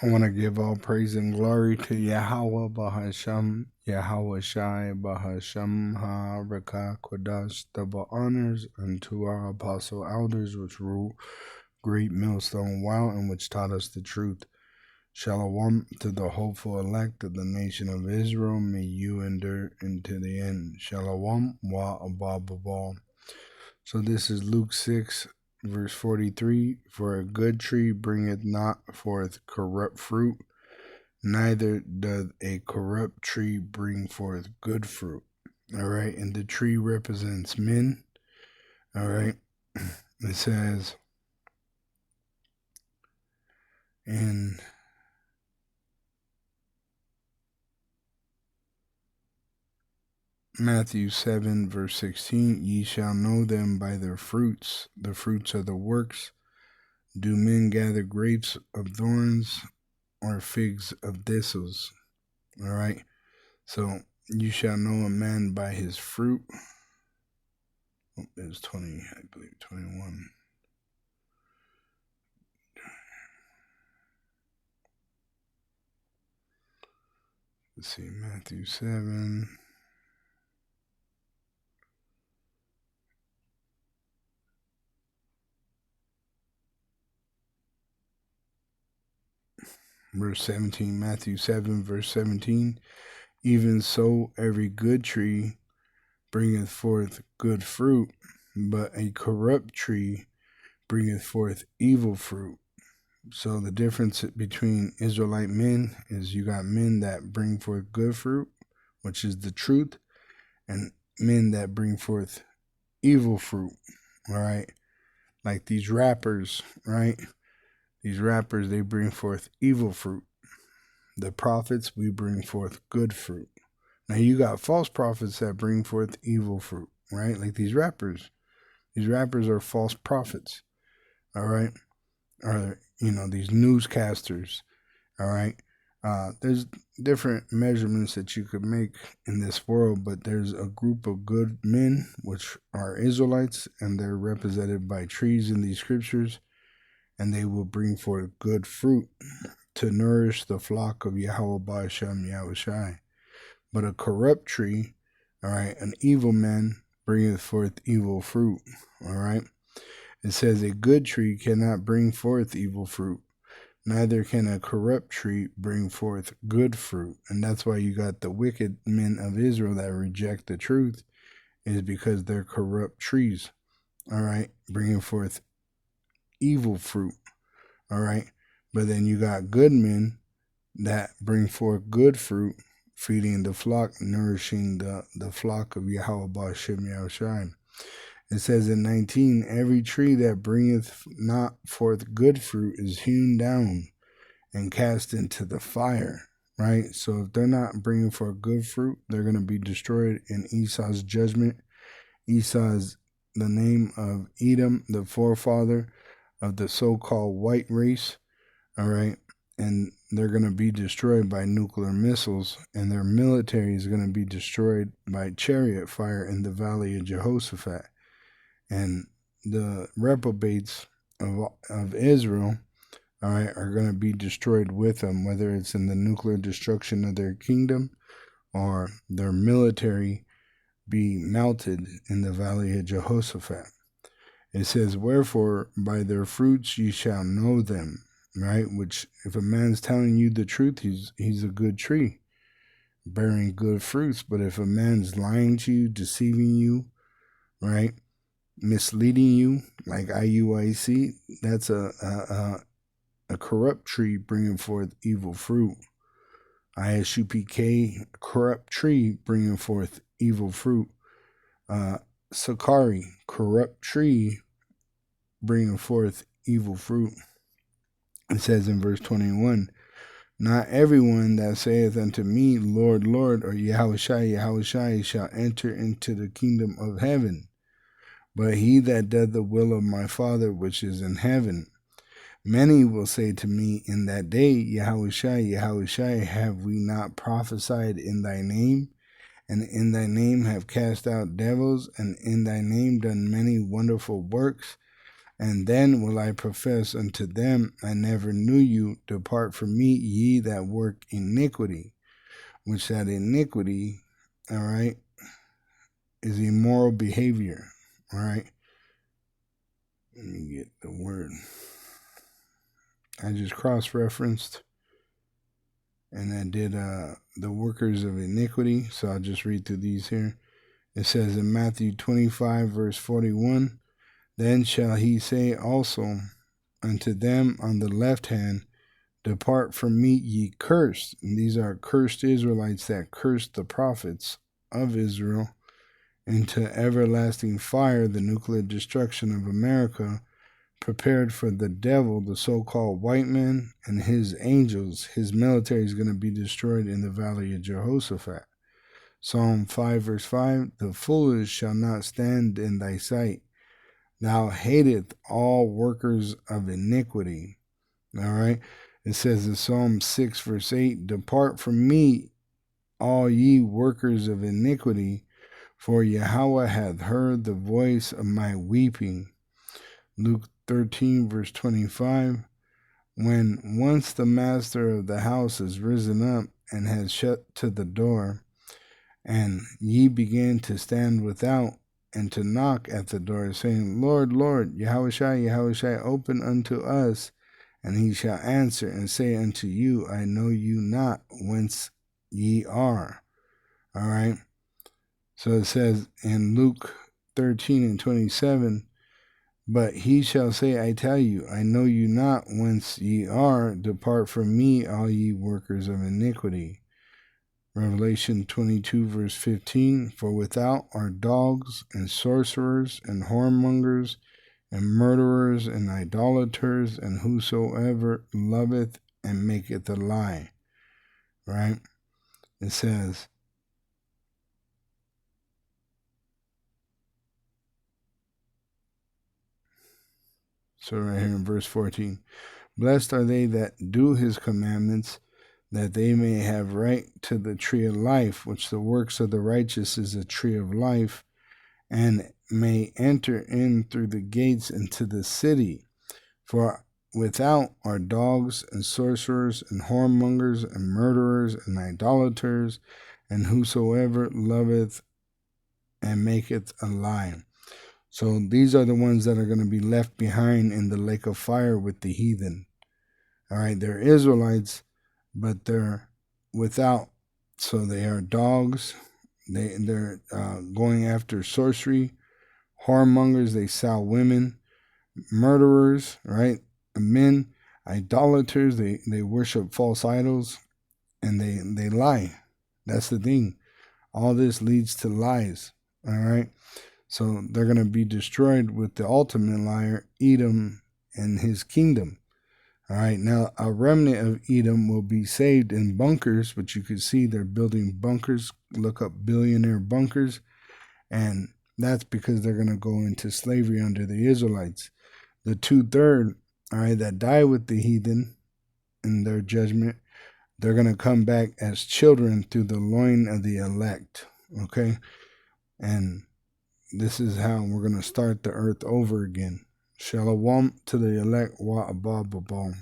I want to give all praise and glory to Yahweh Bahasham, Yahweh Shai Bahasham Ha-Raka Kodash, double honors unto our apostle elders which rule great millstone wow and which taught us the truth. Shalom to the hopeful elect of the nation of Israel, may you endure into the end. Shalom wa abababal. So this is Luke 6, verse 43, for a good tree bringeth not forth corrupt fruit, neither doth a corrupt tree bring forth good fruit. All right, and the tree represents men. All right, it says in Matthew 7, verse 16, ye shall know them by their fruits. The fruits of the works. Do men gather grapes of thorns or figs of thistles? All right. So you shall know a man by his fruit. Oh, there's 20, I believe 21. Let's see, Matthew 7. Verse 17, Matthew 7, verse 17. Even so, every good tree bringeth forth good fruit, but a corrupt tree bringeth forth evil fruit. So the difference between Israelite men is you got men that bring forth good fruit, which is the truth, and men that bring forth evil fruit, all right? Like these rappers, right? These rappers, they bring forth evil fruit. The prophets, we bring forth good fruit. Now you got false prophets that bring forth evil fruit, right? Like these rappers. These rappers are false prophets, all right? Or, these newscasters, all right? There's different measurements that you could make in this world, but there's a group of good men, which are Israelites, and they're represented by trees in these scriptures, and they will bring forth good fruit to nourish the flock of Yahweh Ba'ashem Yahushai. But a corrupt tree, all right, an evil man bringeth forth evil fruit, all right? It says a good tree cannot bring forth evil fruit, neither can a corrupt tree bring forth good fruit. And that's why you got the wicked men of Israel that reject the truth, is because they're corrupt trees, all right, bringing forth evil fruit, all right? But then you got good men that bring forth good fruit, feeding the flock, nourishing the flock of Yahweh Ba'ashem Yahushai. It says in 19, every tree that bringeth not forth good fruit is hewn down and cast into the fire, right? So if they're not bringing forth good fruit, they're going to be destroyed in Esau's judgment. Esau is the name of Edom, the forefather of the so-called white race, all right? And they're going to be destroyed by nuclear missiles, and their military is going to be destroyed by chariot fire in the valley of Jehoshaphat. And the reprobates of Israel, all right, are going to be destroyed with them, whether it's in the nuclear destruction of their kingdom or their military be melted in the valley of Jehoshaphat. It says, wherefore by their fruits ye shall know them, right? Which, if a man's telling you the truth, he's a good tree, bearing good fruits. But if a man's lying to you, deceiving you, right, misleading you, like IUIC, that's a corrupt tree bringing forth evil fruit. ISUPK, corrupt tree bringing forth evil fruit. Sakari, corrupt tree bringing forth evil fruit. It says in verse 21, not everyone that saith unto me, Lord, Lord, or Yahushai, Yahushai, shall enter into the kingdom of heaven, but he that doth the will of my Father which is in heaven. Many will say to me in that day, Yahushai, Yahushai, have we not prophesied in thy name, and in thy name have cast out devils, and in thy name done many wonderful works? And then will I profess unto them, I never knew you. Depart from me, ye that work iniquity. Which that iniquity, all right, is immoral behavior. All right. Let me get the word. I just cross-referenced. And I did the workers of iniquity. So I'll just read through these here. It says in Matthew 25, verse 41, Then shall he say also unto them on the left hand, Depart from me, ye cursed. And these are cursed Israelites that cursed the prophets of Israel, into everlasting fire, the nuclear destruction of America, prepared for the devil, the so-called white man, and his angels. His military is going to be destroyed in the valley of Jehoshaphat. Psalm 5, verse 5, The foolish shall not stand in thy sight. Thou hateth all workers of iniquity. All right. It says in Psalm 6, verse 8, Depart from me, all ye workers of iniquity, for Yahweh hath heard the voice of my weeping. Luke 13, verse 25, When once the master of the house is risen up and has shut to the door, and ye begin to stand without, and to knock at the door, saying, Lord, Lord, Yahushai, open unto us. And he shall answer and say unto you, I know you not whence ye are. All right. So it says in Luke 13 and 27, But he shall say, I tell you, I know you not whence ye are. Depart from me, all ye workers of iniquity. Revelation 22, verse 15, For without are dogs and sorcerers and whoremongers and murderers and idolaters and whosoever loveth and maketh a lie. Right? It says, so right here in verse 14, Blessed are they that do his commandments, that they may have right to the tree of life, which the works of the righteous is a tree of life, and may enter in through the gates into the city. For without are dogs and sorcerers and whoremongers and murderers and idolaters, and whosoever loveth and maketh a lie. So these are the ones that are going to be left behind in the lake of fire with the heathen. All right, they're Israelites, but they're without. So they are dogs. They're going after sorcery. Whoremongers, they sell women. Murderers, right? Men, idolaters, they worship false idols, and they lie. That's the thing. All this leads to lies. All right. So they're going to be destroyed with the ultimate liar, Edom, and his kingdom. All right. Now, a remnant of Edom will be saved in bunkers, but you can see they're building bunkers. Look up billionaire bunkers. And that's because they're going to go into slavery under the Israelites. The 2/3, all right, that die with the heathen in their judgment, they're going to come back as children through the loin of the elect. Okay. And this is how we're going to start the earth over again. Shalom to the elect wa abba babal.